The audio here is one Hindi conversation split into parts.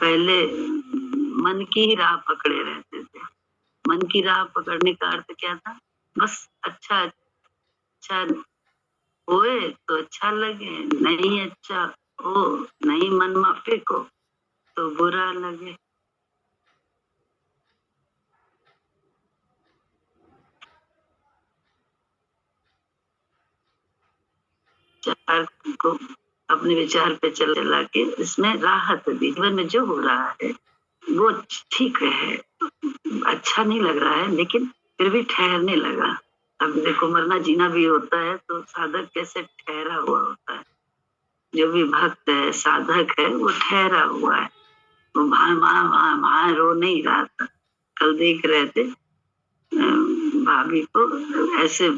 पहले मन की ही राह पकड़े रहते थे। मन की राह पकड़ने का अर्थ क्या था? बस अच्छा अच्छा होए तो अच्छा लगे, नहीं अच्छा हो, नहीं मन माफिक हो तो बुरा लगे। को अपने विचार पे चला के इसमें राहत दी। जीवन में जो हो रहा है वो ठीक है, अच्छा नहीं लग रहा है, लेकिन फिर भी ठहरने लगा। अब देखो मरना जीना भी होता है तो साधक कैसे ठहरा हुआ होता है। जो भी भक्त है, साधक है, वो ठहरा हुआ है। वो वहां रो नहीं रहा था। कल देख रहे थे भाभी को ऐसे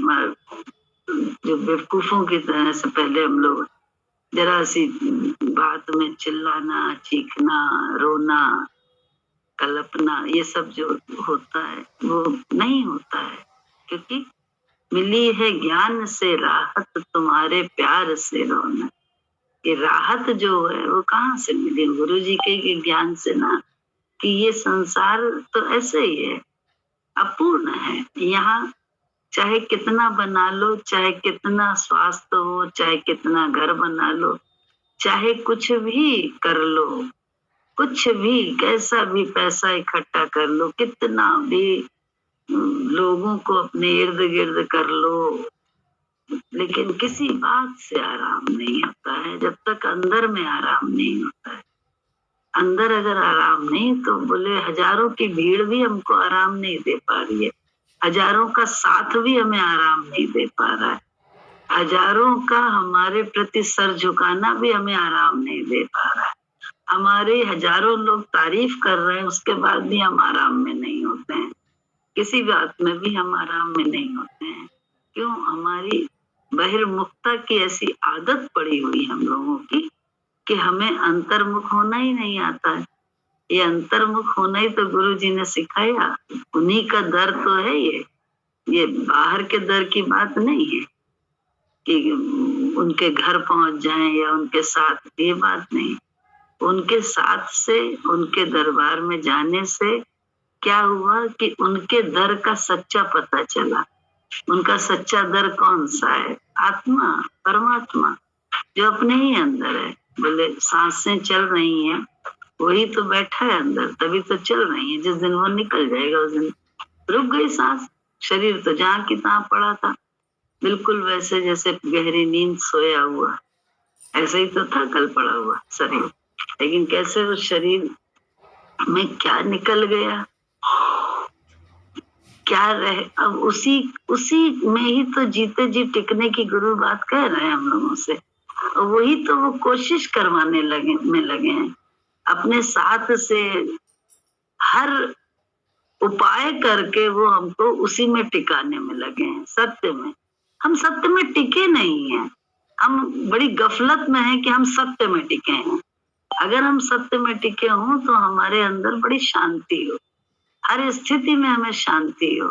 जो बेवकूफों की तरह से पहले हम लोग जरा सी बात में चिल्लाना, चीखना, रोना, कल्पना, ये सब जो होता है वो नहीं होता है, क्योंकि मिली है ज्ञान से राहत, तुम्हारे प्यार से रौनक। ये राहत जो है वो कहाँ से मिली? गुरु जी के ज्ञान से ना, कि ये संसार तो ऐसे ही है, अपूर्ण है। यहाँ चाहे कितना बना लो, चाहे कितना स्वास्थ्य हो, चाहे कितना घर बना लो, चाहे कुछ भी कर लो, कुछ भी कैसा भी पैसा इकट्ठा कर लो, कितना भी लोगों को अपने इर्द गिर्द कर लो, लेकिन किसी बात से आराम नहीं होता है जब तक अंदर में आराम नहीं होता है। अंदर अगर आराम नहीं तो बोले हजारों की भीड़ भी हमको आराम नहीं दे पा रही है, हजारों का साथ भी हमें आराम नहीं दे पा रहा है, हजारों का हमारे प्रति सर झुकाना भी हमें आराम नहीं दे पा रहा है, हमारे हजारों लोग तारीफ कर रहे हैं उसके बाद भी हम आराम में नहीं होते हैं, किसी बात में भी हम आराम में नहीं होते हैं। क्यों? हमारी बहिर्मुखता की ऐसी आदत पड़ी हुई हम लोगों की कि हमें अंतर्मुख होना ही नहीं आता है। ये अंतर्मुख होना ही तो गुरु जी ने सिखाया, उन्हीं का दर तो है ये बाहर के दर की बात नहीं है कि उनके घर पहुंच जाएं या उनके साथ, ये बात नहीं। उनके साथ से, उनके दरबार में जाने से क्या हुआ कि उनके दर का सच्चा पता चला। उनका सच्चा दर कौन सा है? आत्मा, परमात्मा, जो अपने ही अंदर है। बोले सांसें चल रही हैं, वही तो बैठा है अंदर, तभी तो चल रही है। जिस दिन वो निकल जाएगा उस दिन रुक गई सांस। शरीर तो जहाँ की तहाँ पड़ा था, बिल्कुल वैसे जैसे गहरी नींद सोया हुआ, ऐसे ही तो था कल पड़ा हुआ शरीर। लेकिन कैसे उस शरीर में क्या निकल गया, क्या रहे, अब उसी में ही तो जीते जी टिकने की गुरु बात कह रहे हैं हम लोगों से। और वही तो वो कोशिश करवाने लगे हैं अपने साथ से, हर उपाय करके वो हमको उसी में टिकाने में लगे हैं, सत्य में। हम सत्य में टिके नहीं हैं, हम बड़ी गफलत में हैं कि हम सत्य में टिके हैं। अगर हम सत्य में टिके हों तो हमारे अंदर बड़ी शांति हो, हर स्थिति में हमें शांति हो।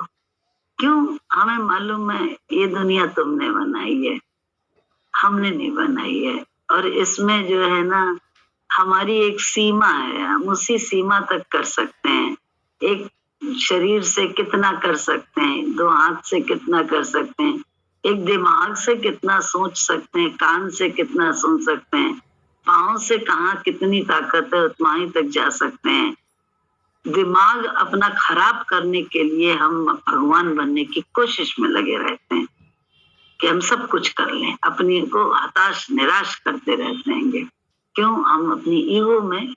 क्यों? हमें मालूम है ये दुनिया तुमने बनाई है, हमने नहीं बनाई है। और इसमें जो है ना, हमारी एक सीमा है, हम उसी सीमा तक कर सकते हैं। एक शरीर से कितना कर सकते हैं, दो हाथ से कितना कर सकते हैं, एक दिमाग से कितना सोच सकते हैं, कान से कितना सुन सकते हैं, पाँव से कहाँ कितनी ताकत है उतना ही तक जा सकते हैं। दिमाग अपना खराब करने के लिए हम भगवान बनने की कोशिश में लगे रहते हैं कि हम सब कुछ कर लें, अपनी को हताश निराश करते रहते हैं। क्यों? हम अपनी ईगो में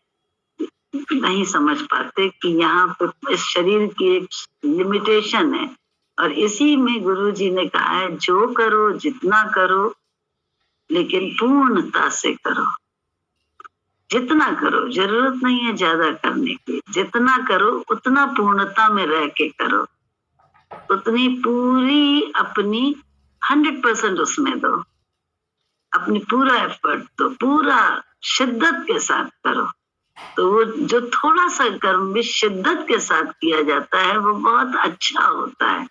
नहीं समझ पाते कि यहाँ पे इस शरीर की एक लिमिटेशन है। और इसी में गुरु जी ने कहा है जो करो जितना करो, लेकिन पूर्णता से करो। जितना करो, जरूरत नहीं है ज्यादा करने की, जितना करो उतना पूर्णता में रह के करो, उतनी पूरी अपनी 100% उसमें दो, अपनी पूरा एफर्ट दो, पूरा शिद्दत के साथ करो। तो वो जो थोड़ा सा कर्म भी शिद्दत के साथ किया जाता है वो बहुत अच्छा होता है।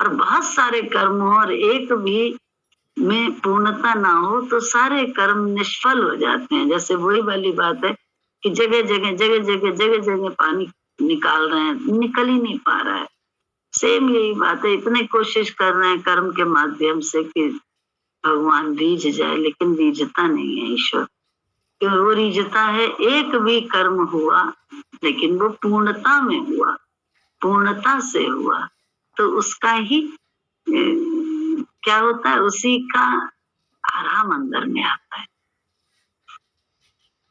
और बहुत सारे कर्म हो और एक भी में पूर्णता ना हो तो सारे कर्म निष्फल हो जाते हैं। जैसे वही वाली बात है कि जगह जगह जगह जगह जगह जगह पानी निकाल रहे हैं, निकल ही नहीं पा रहा है। सेम यही बात है, इतने कोशिश कर रहे हैं कर्म के माध्यम से कि भगवान रीझ जाए, लेकिन रीझता नहीं है ईश्वर। क्यों वो रीझता है? एक भी कर्म हुआ लेकिन वो पूर्णता में हुआ, पूर्णता से हुआ, तो उसका ही क्या होता है, उसी का आराम अंदर में आता है।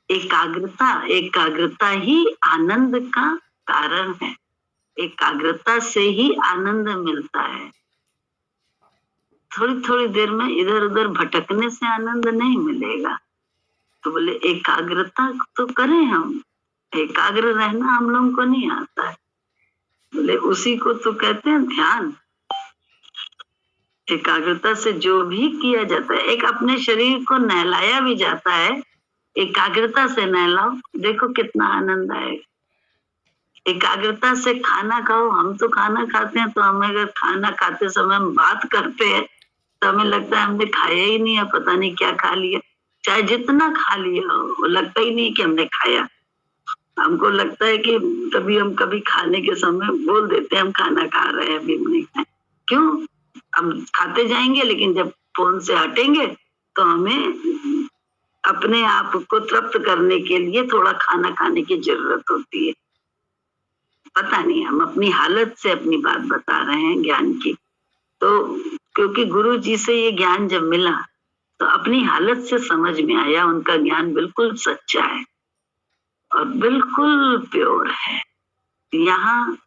एकाग्रता, एकाग्रता ही आनंद का कारण है। एकाग्रता से ही आनंद मिलता है। थोड़ी थोड़ी देर में इधर उधर भटकने से आनंद नहीं मिलेगा। तो बोले एकाग्रता तो करें हम, एकाग्र रहना हम लोगों को नहीं आता है। बोले उसी को तो कहते हैं ध्यान। एकाग्रता से जो भी किया जाता है, एक अपने शरीर को नहलाया भी जाता है, एकाग्रता से नहलाओ, देखो कितना आनंद आएगा। एकाग्रता से खाना खाओ, हम तो खाना खाते हैं तो हमें अगर खाना खाते समय हम बात करते हैं तो हमें लगता है हमने खाया ही नहीं है, पता नहीं क्या खा लिया। चाहे जितना खा लिया हो, वो लगता ही नहीं कि हमने खाया। हमको लगता है कि कभी खाने के समय बोल देते हैं हम खाना खा रहे हैं, अभी नहीं खाए। क्यों? हम खाते जाएंगे, लेकिन जब फोन से हटेंगे तो हमें अपने आप को तृप्त करने के लिए थोड़ा खाना खाने की जरूरत होती है। पता नहीं, हम अपनी हालत से अपनी बात बता रहे हैं ज्ञान की। तो क्योंकि गुरु जी से ये ज्ञान जब मिला तो अपनी हालत से समझ में आया, उनका ज्ञान बिल्कुल सच्चा है और बिल्कुल प्योर है। यहाँ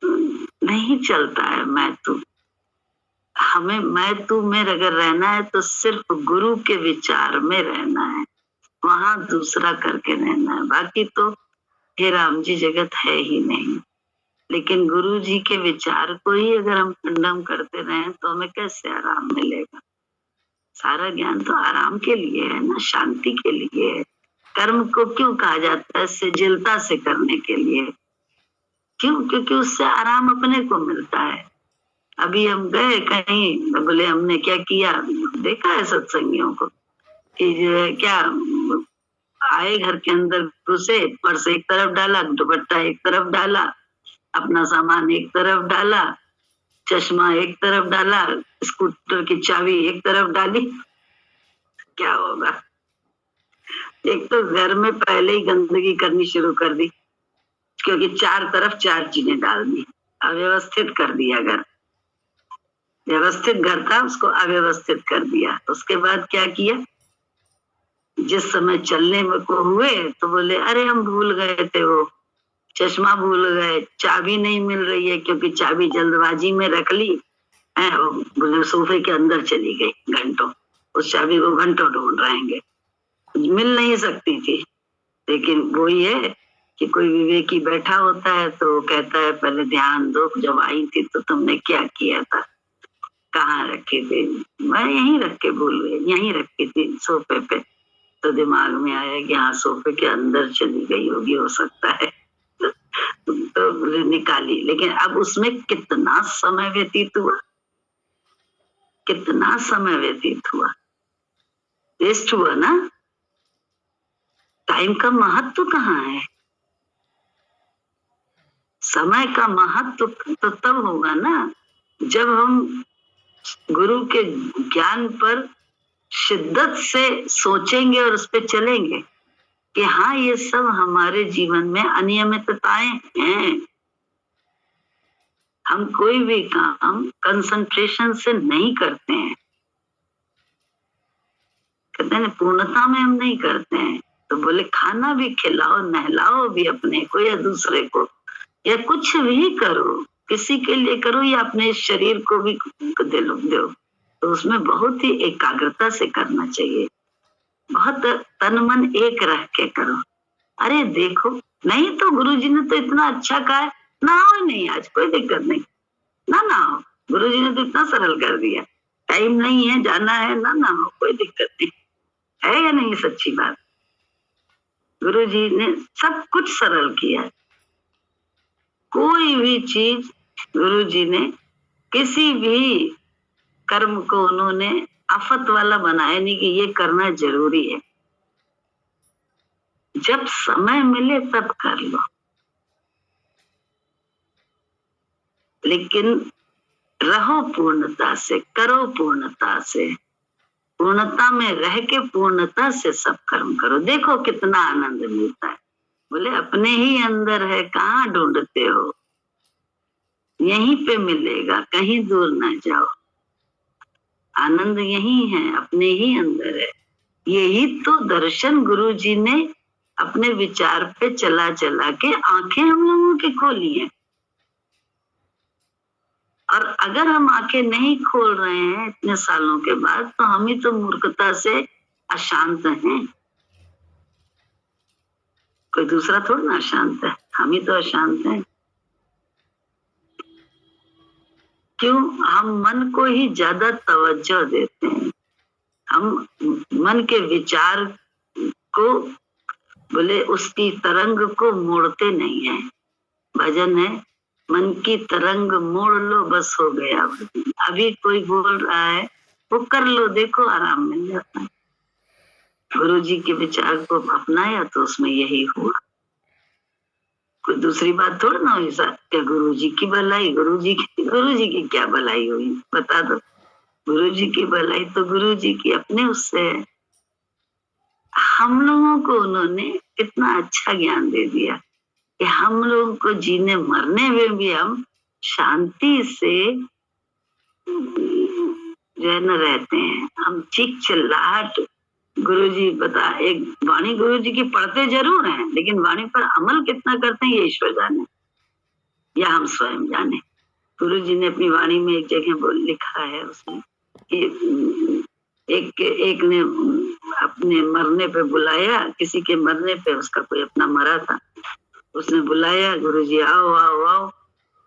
नहीं चलता है मैं तू। हमें मैं तू में अगर रहना है तो सिर्फ गुरु के विचार में रहना है, वहां दूसरा करके रहना है। बाकी तो हे राम जी जगत है ही नहीं। लेकिन गुरु जी के विचार को ही अगर हम खंडन करते रहें तो हमें कैसे आराम मिलेगा? सारा ज्ञान तो आराम के लिए है ना, शांति के लिए है। कर्म को क्यों कहा जाता है? सजलता से करने के लिए। क्यों? क्योंकि उससे आराम अपने को मिलता है। अभी हम गए कहीं, बोले हमने क्या किया, देखा है सत्संगियों को कि जो है क्या, आए घर के अंदर घुसे, पर्स एक तरफ डाला, दुपट्टा एक तरफ डाला, अपना सामान एक तरफ डाला, चश्मा एक तरफ डाला, स्कूटर की चाबी एक तरफ डाली। क्या होगा? एक तो घर में पहले ही गंदगी करनी शुरू कर दी, क्योंकि चार तरफ चार चीजें डाल दी, अव्यवस्थित कर दिया घर। व्यवस्थित घर था, उसको अव्यवस्थित कर दिया। उसके बाद क्या किया, जिस समय चलने में को हुए तो बोले अरे हम भूल गए थे, वो चश्मा भूल गए, चाबी नहीं मिल रही है, क्योंकि चाबी जल्दबाजी में रख ली है, बोले सोफे के अंदर चली गई। घंटों उस चाबी को घंटों ढूंढ रहेंगे, मिल नहीं सकती थी। लेकिन वो ये कि कोई विवेकी बैठा होता है तो कहता है पहले ध्यान दो, जब आई थी तो तुमने क्या किया था, कहाँ रखी थी? मैं यहीं रख के भूल गई, यहीं रखी थी सोफे पे। तो दिमाग में आया कि हाँ सोफे के अंदर चली गई होगी, हो सकता है। तो निकाली। लेकिन अब उसमें कितना समय व्यतीत हुआ, कितना समय व्यतीत हुआ, वेस्ट हुआ ना। टाइम का महत्व कहाँ है? समय का महत्व तो तब होगा ना जब हम गुरु के ज्ञान पर शिद्दत से सोचेंगे और उस पर चलेंगे कि हाँ ये सब हमारे जीवन में अनियमितताएं हैं। हम कोई भी काम कंसंट्रेशन से नहीं करते हैं, कहते हैं पूर्णता में हम नहीं करते हैं। तो बोले खाना भी खिलाओ, नहलाओ भी अपने को या दूसरे को, या कुछ भी करो, किसी के लिए करो या अपने शरीर को भी दो, तो उसमें बहुत ही एकाग्रता से करना चाहिए। बहुत तन मन एक रख के करो। अरे देखो, नहीं तो गुरुजी ने तो इतना अच्छा कहा है, नहाओ नहीं, आज कोई दिक्कत नहीं, ना नहाओ, गुरुजी ने तो इतना सरल कर दिया। टाइम नहीं है, जाना है, ना नहाओ, कोई दिक्कत नहीं है। या नहीं सच्ची बात? गुरुजी ने सब कुछ सरल किया है। कोई भी चीज गुरुजी ने, किसी भी कर्म को उन्होंने आफत वाला बनाया नहीं कि ये करना जरूरी है। जब समय मिले तब कर लो, लेकिन रहो पूर्णता से, करो पूर्णता से, पूर्णता में रह के पूर्णता से सब कर्म करो। देखो कितना आनंद मिलता है। बोले अपने ही अंदर है, कहाँ ढूंढते हो, यहीं पे मिलेगा, कहीं दूर ना जाओ। आनंद यही है, अपने ही अंदर है। यही तो दर्शन गुरु जी ने अपने विचार पे चला चला के आंखें हम लोगों की खोली हैं। और अगर हम आंखें नहीं खोल रहे हैं इतने सालों के बाद, तो हम ही तो मूर्खता से अशांत हैं। कोई दूसरा थोड़ा ना अशांत है, हम ही तो अशांत हैं। क्यों? हम मन को ही ज्यादा तवज्जो देते हैं। हम मन के विचार को, बोले उसकी तरंग को मोड़ते नहीं है। भजन है, मन की तरंग मोड़ लो बस हो गया। अभी कोई बोल रहा है वो कर लो, देखो आराम मिल जाता है। गुरु जी के विचार को अपनाया तो उसमें यही हुआ। कोई दूसरी बात थोड़ा ना हुई। क्या गुरु जी की भलाई, गुरु जी की क्या भलाई हुई, बता दो। गुरु जी की भलाई तो गुरु जी की अपने उससे है। हम लोगों को उन्होंने इतना अच्छा ज्ञान दे दिया कि हम लोगों को जीने मरने में भी हम शांति से जो है न रहते हैं। हम चीख चिल्लाहट, गुरु जी बता, एक वाणी गुरु जी की पढ़ते जरूर हैं, लेकिन वाणी पर अमल कितना करते हैं ये ईश्वर जाने या हम स्वयं जाने। गुरु जी ने अपनी वाणी में एक जगह बोल लिखा है उसमें कि एक ने अपने मरने पे बुलाया, किसी के मरने पे, उसका कोई अपना मरा था, उसने बुलाया, गुरु जी आओ आओ आओ।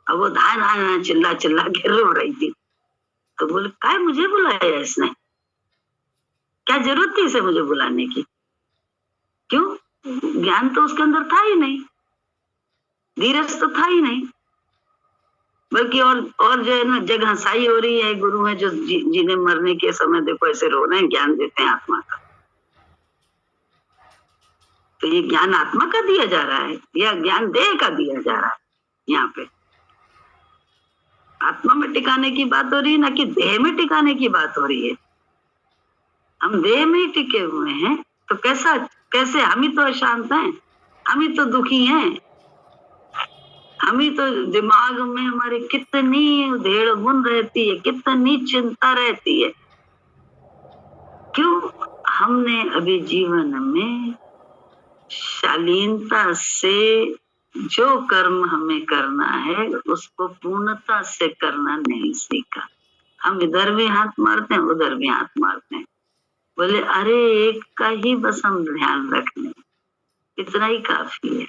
अब वो धान चिल्ला चिल्ला के रो रही थी। तो बोले काय मुझे बुलाया इसने, क्या जरूरत थी इसे मुझे बुलाने की? क्यों? ज्ञान तो उसके अंदर था ही नहीं, धीरज तो था ही नहीं, बल्कि और जो है ना जग हंसाई हो रही है। गुरु है जो जिन्हें मरने के समय देखो ऐसे रो रहे हैं, ज्ञान देते हैं आत्मा का। तो ये ज्ञान आत्मा का दिया जा रहा है या ज्ञान देह का दिया जा रहा है? यहाँ पे आत्मा में टिकाने की बात हो रही है, ना कि देह में टिकाने की बात हो रही है। हम देह में ही टिके हुए हैं तो कैसे? हम ही तो अशांत हैं, हम ही तो दुखी हैं, हम ही तो दिमाग में हमारे कितनी उधेड़ बुन रहती है, कितनी चिंता रहती है। क्यों? हमने अभी जीवन में शालीनता से जो कर्म हमें करना है उसको पूर्णता से करना नहीं सीखा। हम इधर भी हाथ मारते हैं, उधर भी हाथ मारते हैं। बोले अरे एक का ही बस हम ध्यान रख लें, इतना ही काफी है।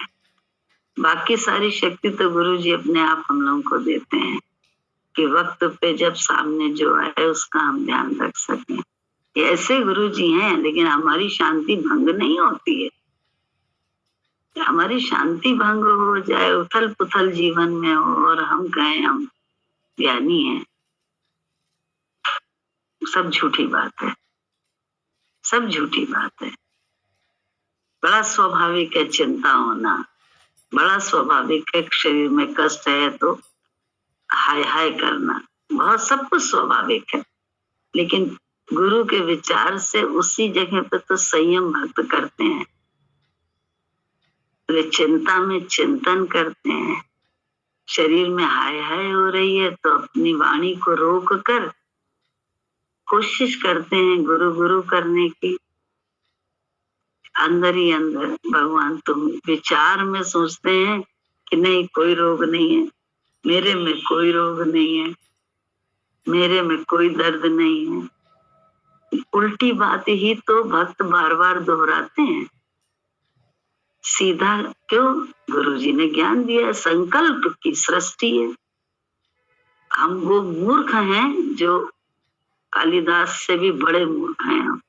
बाकी सारी शक्ति तो गुरु जी अपने आप हम लोगों को देते हैं कि वक्त पे जब सामने जो आए उसका हम ध्यान रख सकें। ये ऐसे गुरु जी हैं, लेकिन हमारी शांति भंग नहीं होती है। हमारी शांति भंग हो जाए, उथल पुथल जीवन में हो और हम कहें हम ज्ञानी हैं, सब झूठी बात है, सब झूठी बात है। बड़ा स्वाभाविक है चिंता होना, बड़ा स्वाभाविक है शरीर में कष्ट है तो हाय हाय करना, बहुत सब कुछ स्वाभाविक है। लेकिन गुरु के विचार से उसी जगह पे तो संयम भक्त करते हैं, वे चिंता में चिंतन करते हैं। शरीर में हाय हाय हो रही है तो अपनी वाणी को रोक कर कोशिश करते हैं गुरु गुरु करने की। अंदर ही अंदर भगवान तुम विचार में सोचते हैं कि नहीं कोई रोग नहीं है, मेरे में कोई रोग नहीं है, मेरे में कोई दर्द नहीं है। उल्टी बात ही तो भक्त बार बार दोहराते हैं। सीधा क्यों? गुरुजी ने ज्ञान दिया है, संकल्प की सृष्टि है। हम वो मूर्ख हैं जो कालिदास से भी बड़े मूर्ख हैं हम,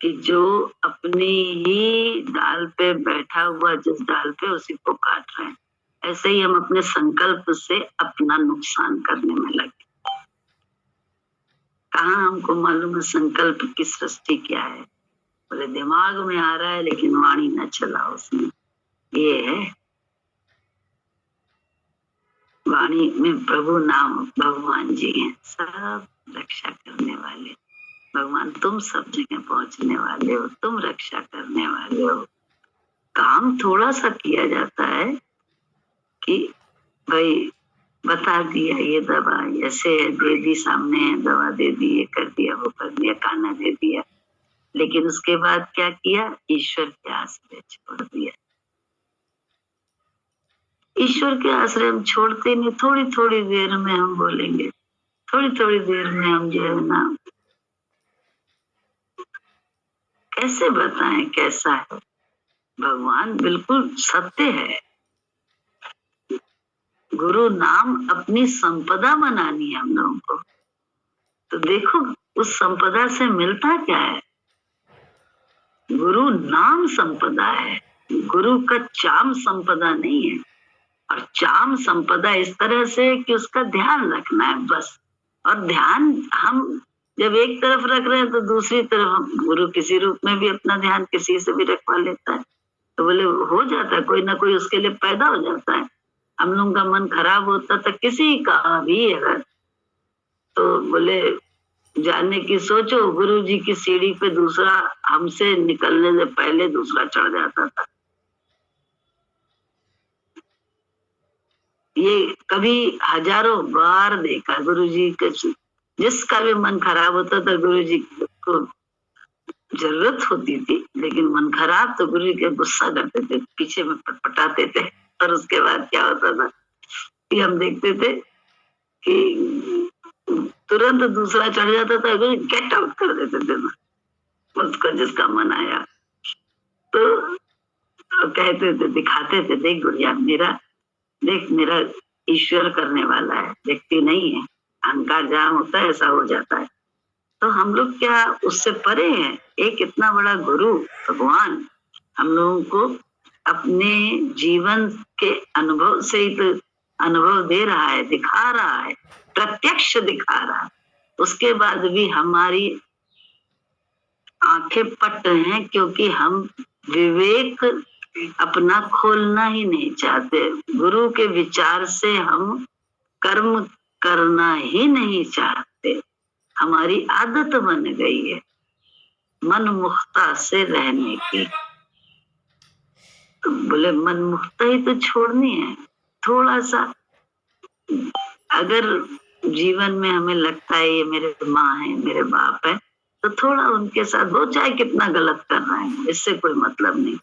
कि जो अपनी ही डाल पे बैठा हुआ जिस डाल पे उसी को काट रहे हैं। ऐसे ही हम अपने संकल्प से अपना नुकसान करने में लगे। कहाँ हमको मालूम है संकल्प की सृष्टि क्या है। बोले दिमाग में आ रहा है लेकिन वाणी न चला उसमें। ये है वाणी में प्रभु नाम भगवान जी हैं, सब रक्षा करने वाले। भगवान तुम सब जगह पहुंचने वाले हो, तुम रक्षा करने वाले हो। काम थोड़ा सा किया जाता है कि भाई बता दिया ये दवा ऐसे दे दी, सामने है दवा दे दी, ये कर दिया वो कर दिया, खाना दे दिया, लेकिन उसके बाद क्या किया? ईश्वर के आश्रय छोड़ दिया। ईश्वर के आश्रय हम छोड़ते नहीं। थोड़ी थोड़ी देर में हम बोलेंगे, थोड़ी थोड़ी देर में हम जो है ना, कैसे बताएं कैसा है भगवान? बिल्कुल सत्य है। गुरु नाम अपनी संपदा बनानी है हम लोगों को। तो देखो उस संपदा से मिलता क्या है? गुरु नाम संपदा है, गुरु का चाम संपदा नहीं है। और चाम संपदा इस तरह से कि उसका ध्यान रखना है बस। और ध्यान हम जब एक तरफ रख रहे हैं तो दूसरी तरफ हम, गुरु किसी रूप में भी अपना ध्यान किसी से भी रखवा लेता है। तो बोले हो जाता है, कोई ना कोई उसके लिए पैदा हो जाता है। हम लोगों का मन खराब होता था किसी का भी अगर, तो बोले जाने की सोचो, गुरु जी की सीढ़ी पे दूसरा हमसे निकलने से पहले दूसरा चढ़ जाता था। ये कभी हजारों बार देखा गुरु जी के। जिसका भी मन खराब होता था गुरु जी को जरूरत होती थी, लेकिन मन खराब तो गुरु जी के गुस्सा करते थे, पीछे में पटपटाते थे। और उसके बाद क्या होता था कि हम देखते थे कि तुरंत दूसरा चढ़ जाता था, गुरु गेट आउट कर देते थे उसको जिसका मन आया। तो कहते थे, दिखाते थे, देख गुड़िया मेरा, देख मेरा ईश्वर करने वाला है, व्यक्ति नहीं है। अहंकार जहाँ होता है ऐसा हो जाता है। तो हम लोग क्या उससे परे हैं? एक इतना बड़ा गुरु भगवान हम लोगों को अपने जीवन के अनुभव से ही तो अनुभव दे रहा है, दिखा रहा है, प्रत्यक्ष दिखा रहा है। उसके बाद भी हमारी आंखें पट हैं क्योंकि हम विवेक अपना खोलना ही नहीं चाहते। गुरु के विचार से हम कर्म करना ही नहीं चाहते। हमारी आदत बन गई है मन मुक्ता से रहने की। तो बोले मन मुक्ता ही तो छोड़नी है। थोड़ा सा अगर जीवन में हमें लगता है ये मेरे माँ है, मेरे बाप है, तो थोड़ा उनके साथ वो चाहे कितना गलत कर रहे हैं, इससे कोई मतलब नहीं।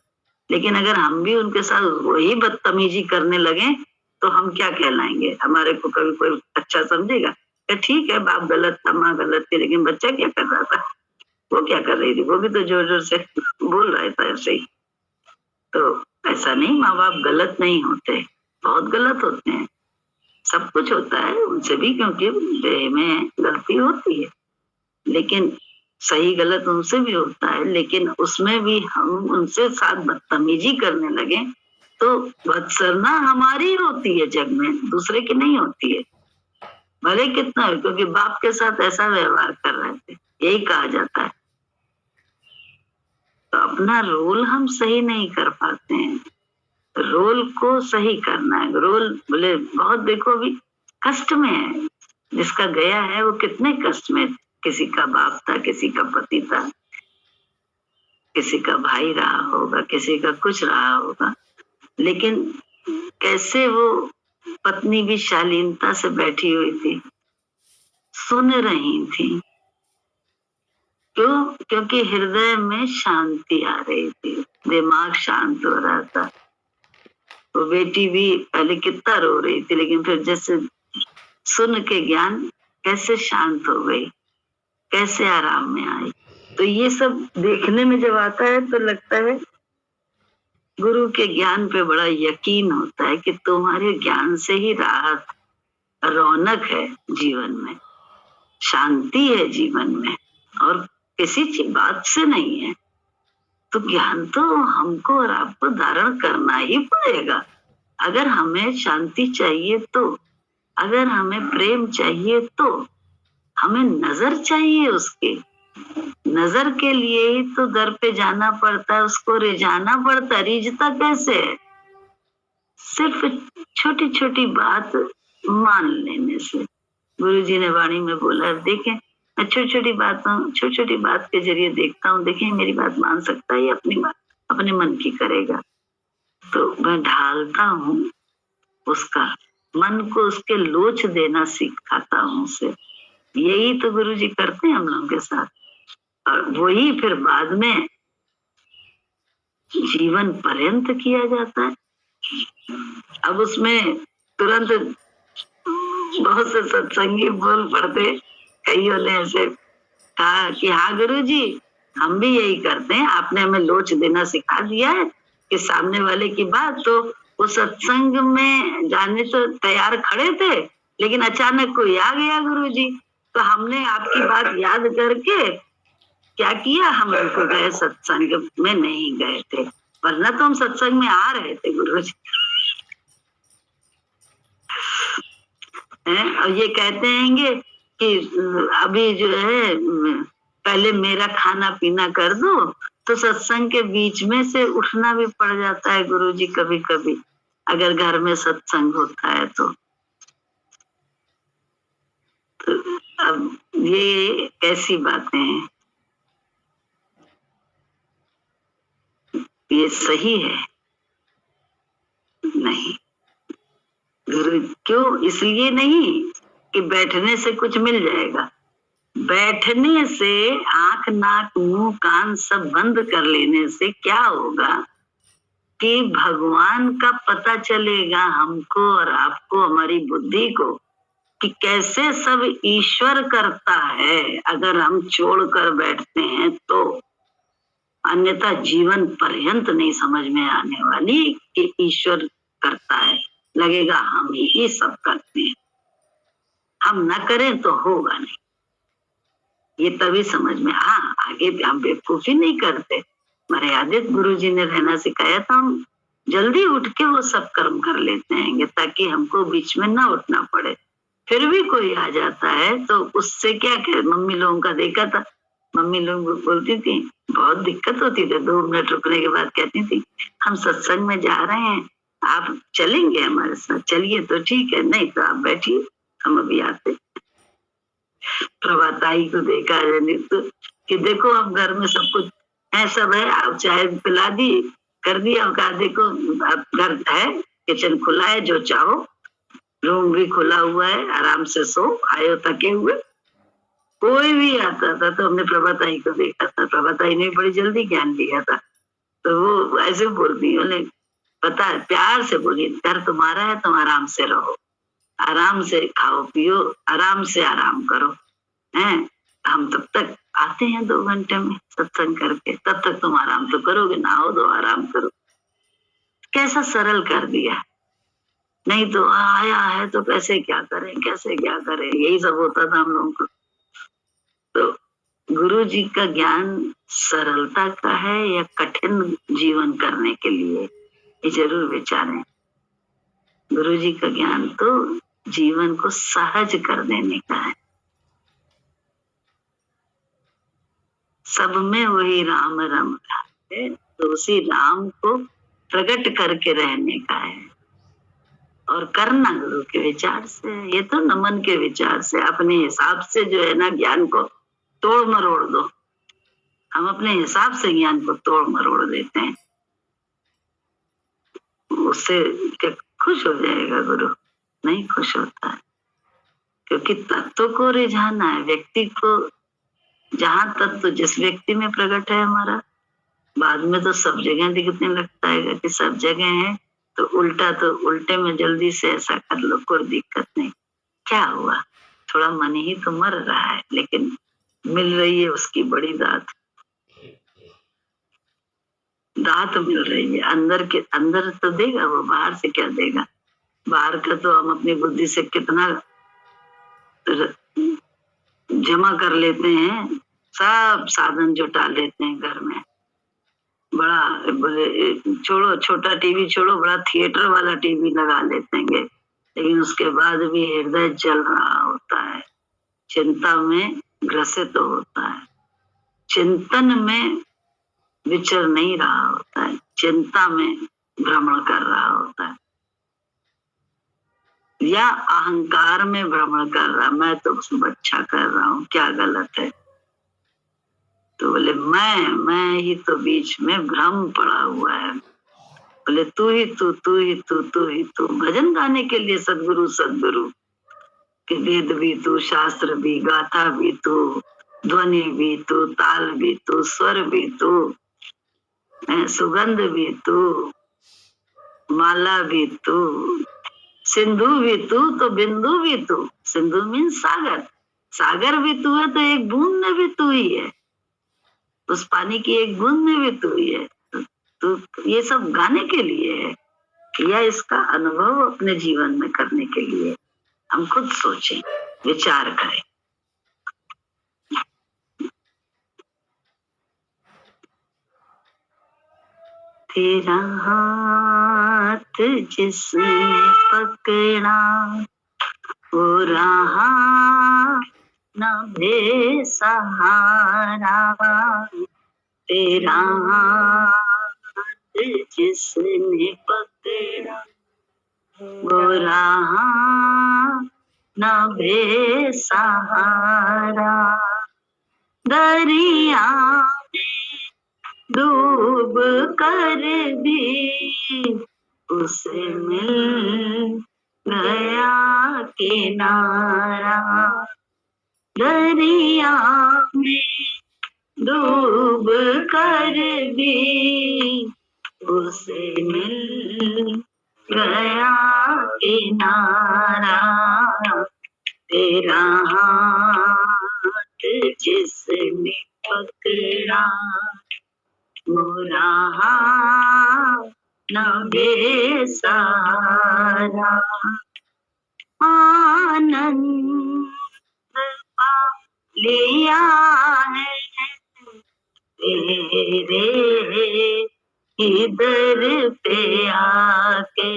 लेकिन अगर हम भी उनके साथ वही बदतमीजी करने लगे तो हम क्या कहलाएंगे? हमारे को कभी कोई अच्छा समझेगा? ठीक है बाप गलत था, माँ गलत थी, लेकिन बच्चा क्या कर रहा था? वो क्या कर रही थी? वो भी तो जोर जोर से बोल रहा था ऐसे ही। तो ऐसा नहीं, माँ बाप गलत नहीं होते, बहुत गलत होते हैं, सब कुछ होता है उनसे भी, क्योंकि देह में गलती होती है। लेकिन सही गलत उनसे भी होता है, लेकिन उसमें भी हम उनसे साथ बदतमीजी करने लगे तो बदसरना हमारी होती है जग में, दूसरे की नहीं होती है। भले कितना है, क्योंकि बाप के साथ ऐसा व्यवहार कर रहे थे, यही कहा जाता है। तो अपना रोल हम सही नहीं कर पाते हैं। रोल को सही करना है। रोल बोले बहुत देखो अभी कष्ट में है, जिसका गया है वो कितने कष्ट में। किसी का बाप था, किसी का पति था, किसी का भाई रहा होगा, किसी का कुछ रहा होगा, लेकिन कैसे वो पत्नी भी शालीनता से बैठी हुई थी, सुन रही थी। क्यों? क्योंकि हृदय में शांति आ रही थी, दिमाग शांत हो रहा था। वो बेटी भी पहले कितना रो रही थी, लेकिन फिर जैसे सुन के ज्ञान कैसे शांत हो गई, कैसे आराम में आई। तो ये सब देखने में जब आता है तो लगता है गुरु के ज्ञान पे बड़ा यकीन होता है कि तुम्हारे ज्ञान से ही राहत, रौनक है जीवन में, शांति है जीवन में, और किसी बात से नहीं है। तो ज्ञान तो हमको और आपको धारण करना ही पड़ेगा। अगर हमें शांति चाहिए तो, अगर हमें प्रेम चाहिए तो, हमें नजर चाहिए उसकी, नजर के लिए ही तो दर पे जाना पड़ता है, उसको रिझाना पड़ता है। रिझता कैसे है? सिर्फ छोटी छोटी बात मान लेने से। गुरु जी ने वाणी में बोला, देखें मैं छोटी छोटी बात के जरिए देखता हूँ, देखें मेरी बात मान सकता है या अपने मन की करेगा। तो मैं ढालता हूँ उसका मन को, उसके लोच देना सिखाता हूँ उसे। यही तो गुरु जी करते हैं हम लोगों के साथ, और वही फिर बाद में जीवन पर्यंत किया जाता है। अब उसमें तुरंत बहुत से सत्संगी बोल पड़ते, कईयों ने ऐसे कहा कि हाँ गुरु जी हम भी यही करते हैं, आपने हमें लोच देना सिखा दिया है कि सामने वाले की बात। तो वो सत्संग में जाने तो तैयार खड़े थे, लेकिन अचानक कोई आ गया गुरु जी, तो हमने आपकी बात याद करके क्या किया, हम रुक गए, सत्संग में नहीं गए थे, वरना तो हम सत्संग में आ रहे थे गुरु जी। और ये कहते हैं कि अभी जो है पहले मेरा खाना पीना कर दो, तो सत्संग के बीच में से उठना भी पड़ जाता है गुरु जी कभी कभी, अगर घर में सत्संग होता है तो अब ये कैसी बातें हैं? ये सही है? नहीं। गुरु क्यों? इसलिए नहीं कि बैठने से कुछ मिल जाएगा। बैठने से आंख नाक मुंह कान सब बंद कर लेने से क्या होगा कि भगवान का पता चलेगा हमको और आपको, हमारी बुद्धि को, कि कैसे सब ईश्वर करता है। अगर हम छोड़ कर बैठते हैं तो अन्यथा जीवन पर्यंत नहीं समझ में आने वाली कि ईश्वर करता है, लगेगा हम ही सब करते हैं। हम ना करें तो होगा नहीं, ये तभी समझ में। हाँ, आगे हम बेवकूफी नहीं करते, मर्यादित गुरु जी ने रहना सिखाया, तो हम जल्दी उठ के वो सब कर्म कर लेते हैं ताकि हमको बीच में ना उठना पड़े। फिर भी कोई आ जाता है तो उससे क्या कहे, मम्मी लोगों का देखा था, मम्मी लोग बोलती थी, बहुत दिक्कत होती थी, 2 मिनट रुकने के बाद कहती थी हम सत्संग में जा रहे हैं, आप चलेंगे हमारे साथ? चलिए तो ठीक है, नहीं तो आप बैठिए, हम अभी आते। प्रभाताई को देखा तो कि देखो हम घर में सब कुछ है, सब है, आप चाय पिला दी, कर दिया, कहा देखो आप घर है, किचन खुला है, जो चाहो, रूम भी खुला हुआ है, आराम से सो, आयो थके हुए। कोई भी आता था तो हमने प्रभाताई को देखा था, प्रभाताई ने बड़ी जल्दी ज्ञान लिया था, तो वो ऐसे बोलती, बोले पता है, प्यार से बोली, घर तुम्हारा है, तुम आराम से रहो, आराम से खाओ पियो, आराम से आराम करो, हैं? हम तब तक आते हैं 2 घंटे में सत्संग करके, तब तक तुम आराम तो करोगे, नहाओ दो, आराम करो। कैसा सरल कर दिया। नहीं तो आया है तो कैसे क्या करें, कैसे क्या करें, यही सब होता था हम लोगों को। तो गुरु जी का ज्ञान सरलता का है या कठिन जीवन करने के लिए, ये जरूर विचारें। गुरु जी का ज्ञान तो जीवन को सहज कर देने का है। सब में वही राम रम है, तो उसी राम को प्रकट करके रहने का है, और करना गुरु के विचार से। ये तो नमन के विचार से, अपने हिसाब से जो है ना ज्ञान को तोड़ मरोड़ दो। हम अपने हिसाब से ज्ञान को तोड़ मरोड़ देते हैं, उससे खुश हो जाएगा गुरु? नहीं खुश होता है, क्योंकि तत्व को रिझाना है, व्यक्ति को। जहां तत्व जिस व्यक्ति में प्रकट है हमारा, बाद में तो सब जगह दिखने लगता है कि सब जगह है, तो उल्टा तो उल्टे में जल्दी से ऐसा कर लो, कोई दिक्कत नहीं। क्या हुआ, थोड़ा मन ही तो मर रहा है, लेकिन मिल रही है उसकी बड़ी दात, दात मिल रही है। अंदर तो देगा वो, बाहर से क्या देगा? बाहर का तो हम अपनी बुद्धि से कितना जमा कर लेते हैं, सब साधन जुटा लेते हैं घर में, बड़ा छोड़ो, छोटा टीवी छोड़ो, बड़ा थिएटर वाला टीवी लगा लेते हैं, लेकिन उसके बाद भी हृदय जल रहा होता है, चिंता में ग्रसित होता है। चिंतन में विचर नहीं रहा होता है, चिंता में भ्रमण कर रहा होता है, या अहंकार में भ्रमण कर रहा, मैं तो सब अच्छा कर रहा हूँ, क्या गलत है। तो बोले मैं ही तो बीच में भ्रम पड़ा हुआ है। बोले तू ही तू, तू ही तू, तू ही तू। भजन गाने के लिए सदगुरु सदगुरु कि वेद भी तू, शास्त्र भी, गाथा भी तू, ध्वनि भी तू, ताल भी तू, स्वर भी तू, सुगंध भी तू, माला भी तू, सिंधु भी तू तो बिंदु भी तू। सिंधु मीन सागर, सागर भी तू है तो एक बूंद में भी तू ही है, उस पानी की एक बूंद में भी तू ही है। तो ये सब गाने के लिए है या इसका अनुभव अपने जीवन में करने के लिए? हम खुद सोचें, विचार करें। तेरा हाथ जिसने पकड़ा वो रहा न बेसहारा। तेरा हाथ जिसने पकड़ा वो रहा न बेसहारा। दरिया डूब कर भी उसे मिल गया किनारा। दरिया में डूब कर भी उसे मिल गया किनारा। तेरा हाथ जिसने पकड़ा वो रहा न बेसहारा। आनंद पा लिया है तेरे इधर पे आके।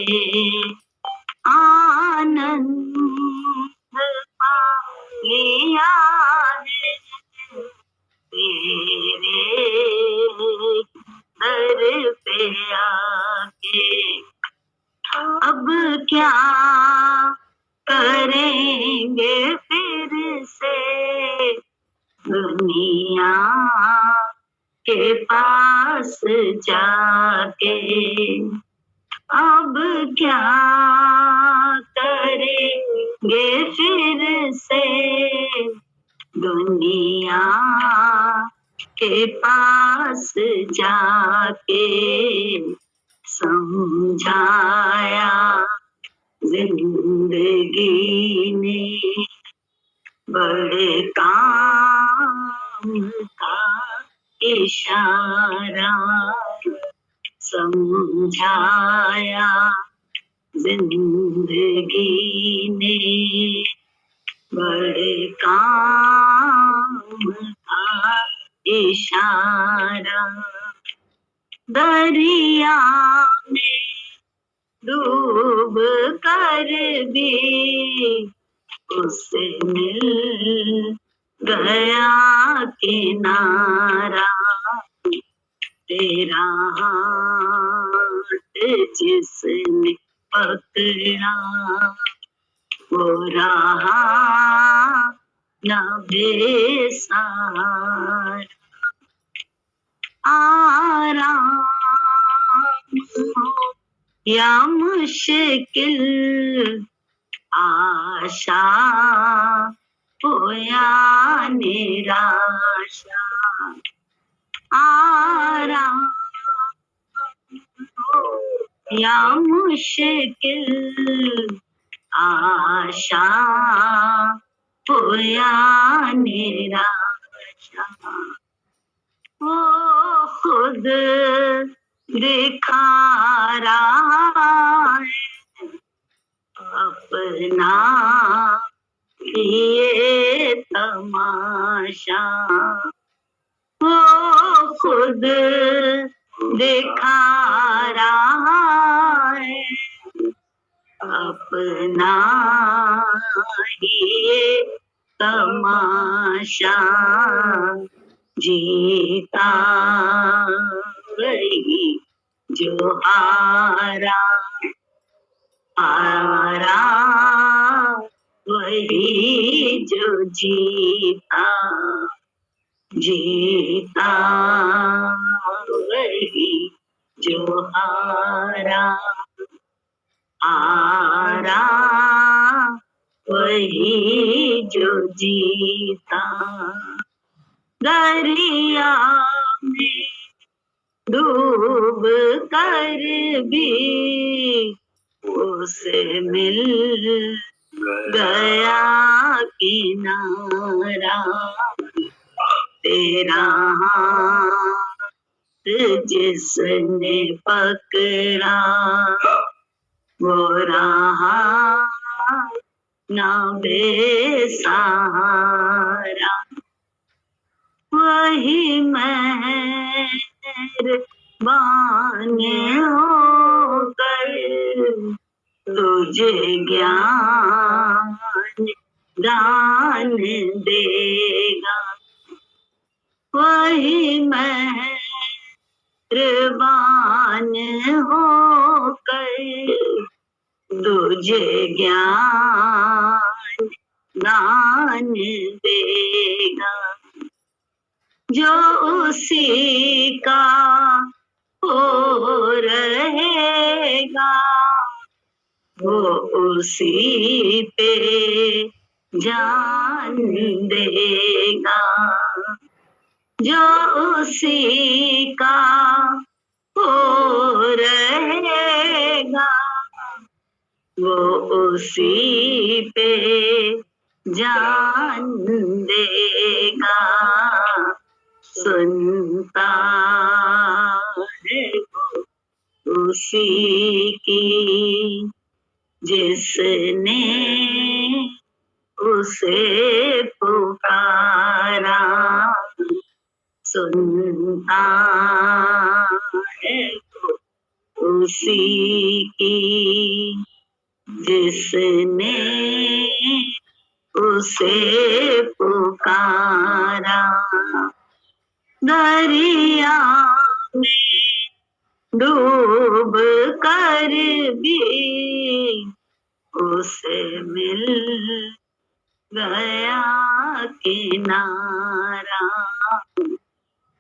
आनंद पा लिया है तेरे दर पे आके। अब क्या करेंगे फिर से दुनिया के पास जाके। अब क्या करेंगे फिर से दुनिया के पास जाके। समझाया जिंदगी ने बड़े काम का इशारा। समझाया जिंदगी ने बड़े काम का इशारा। दरिया में डूब कर भी उसे मिल गया किनारा। तेरा हाथ जिसने पकड़ा वो रहा न बेसहारा। आराम हो या मुश्किल, आशा हो या निराशा। आराम हो या मुश्किल, आशा हो या निराशा। वो खुद दिखा रहा है अपना ये तमाशा। वो खुद दिखा रहा है अपना ये तमाशा। जीता वही जो हारा, हारा वही जो जीता, जीता वही जो हारा, हारा वही जो जीता। दरिया में डूब कर भी उसे मिल गया किनारा, तेरा हाथ जिसने पकड़ा वो रहा ना बेसहारा, वही मेहरबान होकर तुझे ज्ञान दान देगा, वही मेहरबान होकर तुझे ज्ञान दान देगा, जो उसी का हो रहेगा वो उसी पे जान देगा, जो उसी का हो रहेगा वो उसी पे जान देगा, सुनता है वो उसी की जिसने उसे पुकारा, सुनता है वो उसी की जिसने उसे पुकारा, दरिया में डूब कर भी उसे मिल गया किनारा,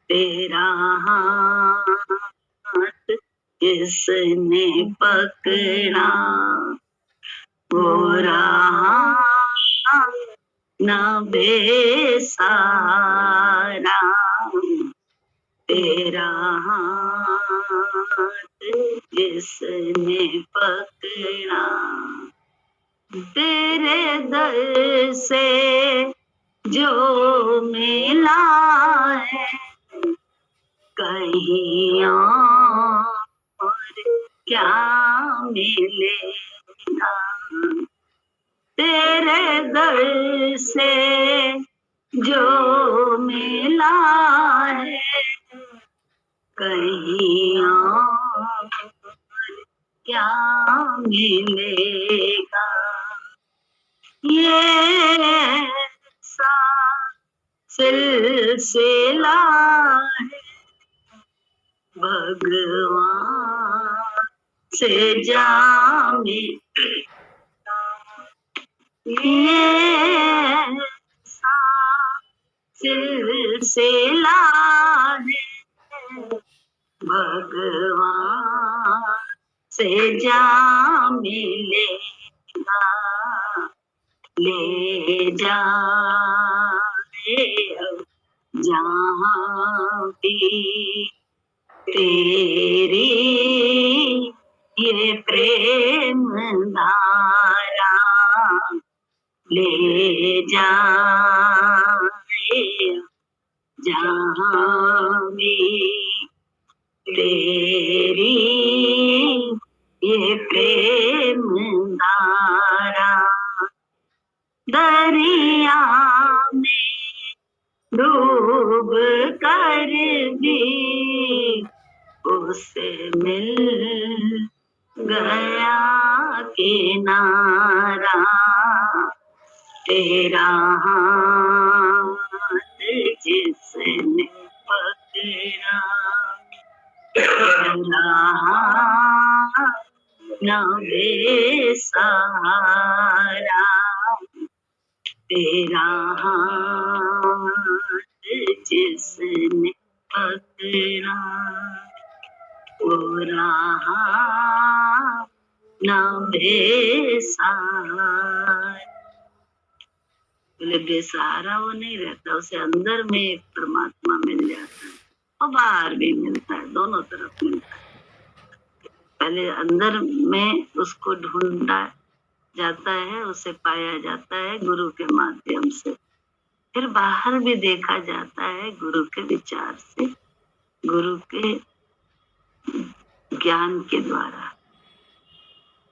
तेरा हाथ जिसने पकड़ा वो रहा ना बेसहारा, तेरा हाथ जिसने पकड़ा, तेरे दर से जो मिला है कहीं और क्या मिलेगा, तेरे दर से जो मिला है कहीं और क्या मिलेगा, ये सा सिलसिला है भगवान से जा मिलेगा, ये सा सिलसिला है भगवान से जा मिलेगा, ले जा जहाँ भी तेरी ये प्रेम धारा, ले जा जहाँ भी तेरी ये प्रेम धारा, दरिया में डूब कर भी उसे मिल गया किनारा, तेरा हाथ जिसने तेरा न बेसहारा, तेरा हाथ जिसने पकड़ा वो रहा न बेसहारा। बोले बेसहारा वो नहीं रहता, उसे अंदर में एक परमात्मा मिल जाता है और बाहर भी मिलता है, दोनों तरफ मिलता है। पहले अंदर में उसको ढूंढा जाता है, उसे पाया जाता है गुरु के माध्यम से, फिर बाहर भी देखा जाता है गुरु के विचार से, गुरु के ज्ञान के द्वारा,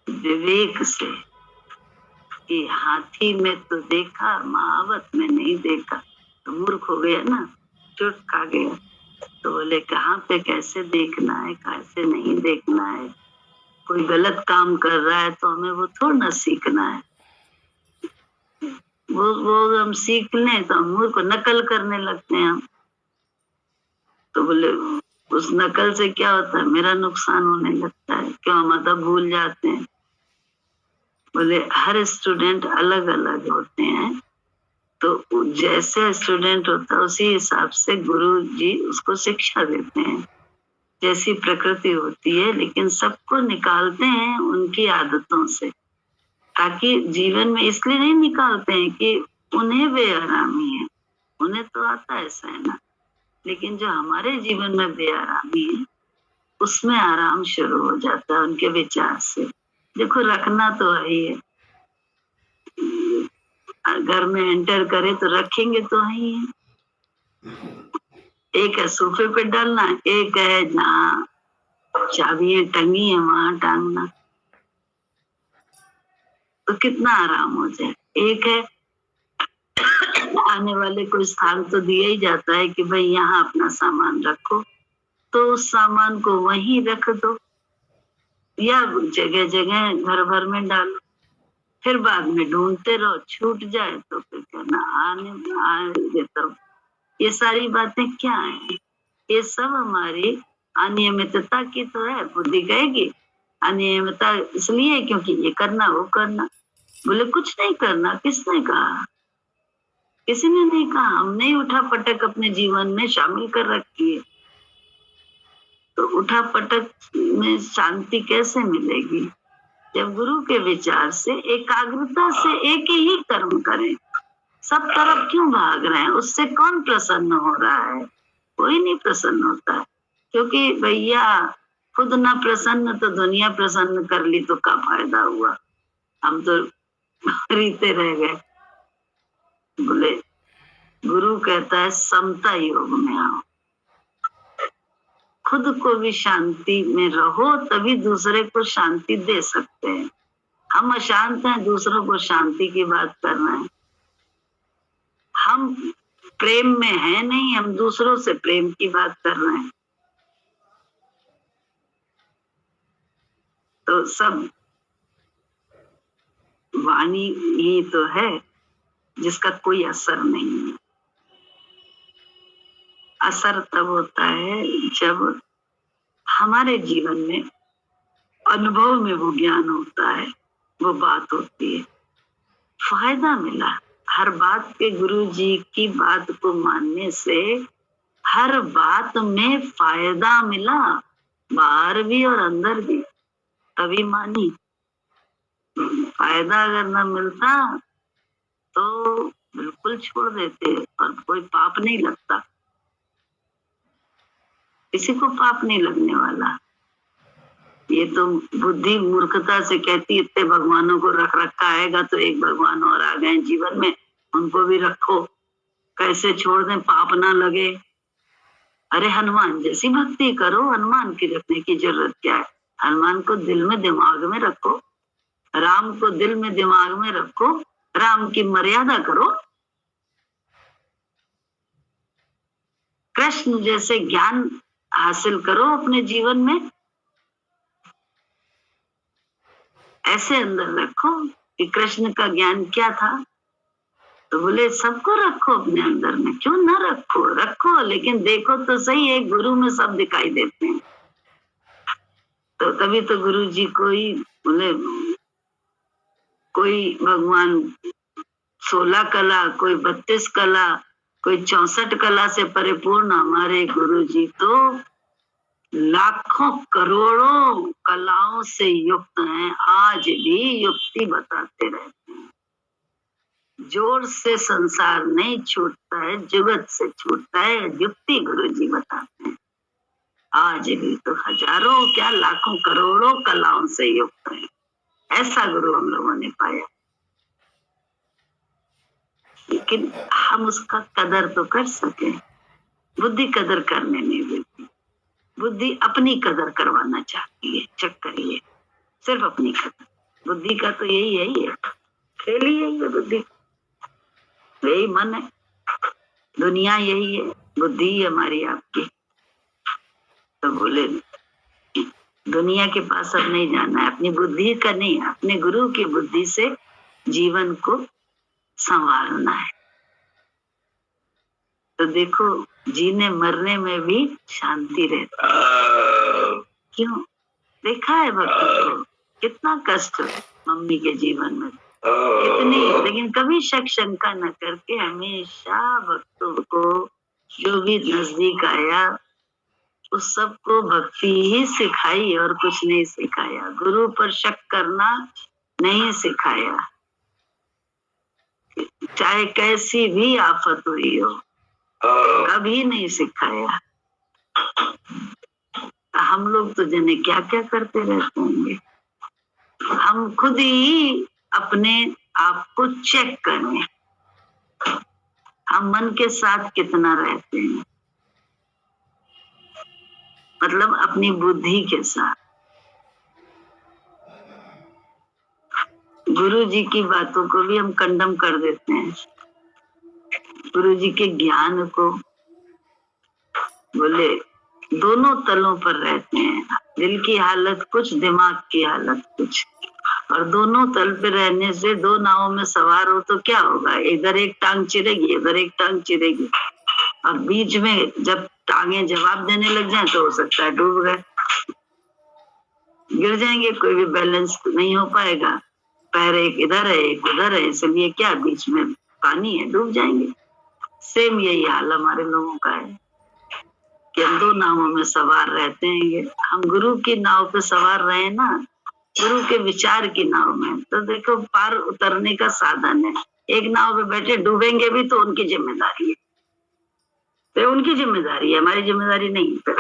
विवेक से, कि हाथी में तो देखा, महावत में नहीं देखा, तो मूर्ख हो गया ना, चोट खा गया। तो बोले कहाँ पे कैसे देखना है, कैसे नहीं देखना है। कोई गलत काम कर रहा है तो हमें वो थोड़ा ना सीखना है, वो हम सीख लें तो हम मूर्ख को नकल करने लगते हैं हम। तो बोले उस नकल से क्या होता है, मेरा नुकसान होने लगता है, क्यों हम अदब भूल जाते हैं। बोले हर स्टूडेंट अलग अलग होते हैं, तो जैसे स्टूडेंट होता है उसी हिसाब से गुरु जी उसको शिक्षा देते हैं, जैसी प्रकृति होती है। लेकिन सबको निकालते हैं उनकी आदतों से, ताकि जीवन में इसलिए नहीं निकालते हैं कि उन्हें बेआरामी है, उन्हें तो आता है सहना, लेकिन जो हमारे जीवन में बेआरामी है उसमें आराम शुरू हो जाता है उनके विचार से। देखो रखना तो है ही है, घर में एंटर करे तो रखेंगे तो है ही है। एक है सोफे पे डालना, एक है जहाँ चाबियां टंगी है वहां टांगना, तो कितना आराम हो जाए। एक है आने वाले को स्थान तो दिया ही जाता है कि भाई यहाँ अपना सामान रखो, तो उस सामान को वहीं रख दो या जगह जगह घर भर में डालो, फिर बाद में ढूंढते रहो, छूट जाए तो फिर कहना आने देता हूँ। ये सारी बातें क्या है, ये सब हमारी अनियमितता की तो है। बुद्धि कहेगी अनियमितता इसलिए क्योंकि ये करना वो करना। बोले कुछ नहीं करना, किसने कहा, किसी ने नहीं कहा, हमने ही उठा पटक अपने जीवन में शामिल कर रखी है। तो उठा पटक में शांति कैसे मिलेगी, जब गुरु के विचार से एकाग्रता से एक ही कर्म करें। सब तरफ क्यों भाग रहे हैं, उससे कौन प्रसन्न हो रहा है, कोई नहीं प्रसन्न होता है। क्योंकि भैया खुद ना प्रसन्न तो दुनिया प्रसन्न कर ली तो क्या फायदा हुआ, हम तो रीते रह गए। बोले गुरु कहता है समता योग में आओ, खुद को भी शांति में रहो, तभी दूसरे को शांति दे सकते हैं। हम अशांत हैं, दूसरों को शांति की बात कर रहे हैं। हम प्रेम में है नहीं, हम दूसरों से प्रेम की बात कर रहे हैं। तो सब वाणी ही तो है जिसका कोई असर नहीं है। असर तब होता है जब हमारे जीवन में अनुभव में वो ज्ञान होता है, वो बात होती है, फायदा मिला। हर बात पे गुरु जी की बात को मानने से हर बात में फायदा मिला, बाहर भी और अंदर भी, तभी मानी। फायदा अगर न मिलता तो बिल्कुल छोड़ देते और कोई पाप नहीं लगता, किसी को पाप नहीं लगने वाला। ये तो बुद्धि मूर्खता से कहती इतने भगवानों को रख रखा आएगा तो एक भगवान और आ गए जीवन में, उनको भी रखो, कैसे छोड़ दें, पाप ना लगे। अरे हनुमान जैसी भक्ति करो, हनुमान की रखने की जरूरत क्या है। हनुमान को दिल में दिमाग में रखो, राम को दिल में दिमाग में रखो, राम की मर्यादा करो। कृष्ण जैसे ज्ञान हासिल करो अपने जीवन में, ऐसे अंदर रखो कि कृष्ण का ज्ञान क्या था। तो बोले सबको रखो अपने अंदर में, क्यों ना रखो, रखो, लेकिन देखो तो सही एक गुरु में सब दिखाई देते हैं। तो तभी तो गुरु जी को ही बोले, कोई भगवान 16 कला, कोई 32 कला, कोई 64 कला से परिपूर्ण हमारे गुरु जी तो लाखों करोड़ों कलाओं से युक्त हैं, आज भी युक्ति बताते रहते हैं। जोर से संसार नहीं छूटता है, जुगत से छूटता है, युक्ति गुरु जी बताते हैं। आज भी तो हजारों क्या लाखों करोड़ों कलाओं से युक्त है, ऐसा गुरु हम लोगों ने पाया। लेकिन हम उसका कदर तो कर सके, बुद्धि कदर करने नहीं देती। बुद्धि अपनी कदर करवाना चाहती है, चक्कर ये सिर्फ अपनी कदर। बुद्धि का तो यही है, खेल ही यही है बुद्धि, यही मन है, दुनिया यही है, बुद्धि हमारी आपकी। तो बोले दुनिया के पास अब नहीं जाना है, अपनी बुद्धि का नहीं, अपने गुरु की बुद्धि से जीवन को संवारना है। तो देखो जीने मरने में भी शांति रहती है। क्यों? देखा है भक्तों को कितना कष्ट मम्मी के जीवन में, इतनी, लेकिन कभी शक शंका न करके हमेशा भक्तों को जो भी नजदीक आया उस सबको भक्ति ही सिखाई और कुछ नहीं सिखाया। गुरु पर शक करना नहीं सिखाया, चाहे कैसी भी आफत हुई हो, कभी नहीं सिखाया। हम लोग तो जने क्या क्या करते रहते होंगे। हम खुद ही अपने आप को चेक करें, हम मन के साथ कितना रहते हैं, मतलब अपनी बुद्धि के साथ। गुरु जी की बातों को भी हम कंडम कर देते हैं, गुरु जी के ज्ञान को। बोले दोनों तलों पर रहते हैं, दिल की हालत कुछ, दिमाग की हालत कुछ, और दोनों तल पे रहने से दो नावों में सवार हो तो क्या होगा, इधर एक टांग चिरेगी, इधर एक टांग चिरेगी, और बीच में जब टांगे जवाब देने लग जाए तो हो सकता है डूब गए, गिर जाएंगे, कोई भी बैलेंस नहीं हो पाएगा, पैर एक इधर है एक उधर है, इसलिए क्या बीच में पानी है, डूब जाएंगे। सेम यही हाल हमारे लोगों का है कि हम दो नावों में सवार रहते हैं। हम गुरु की नाव पे सवार रहे ना, गुरु के विचार की नाव में, तो देखो पार उतरने का साधन है। एक नाव पे बैठे डूबेंगे भी तो उनकी जिम्मेदारी है, तो उनकी जिम्मेदारी है, हमारी जिम्मेदारी नहीं है।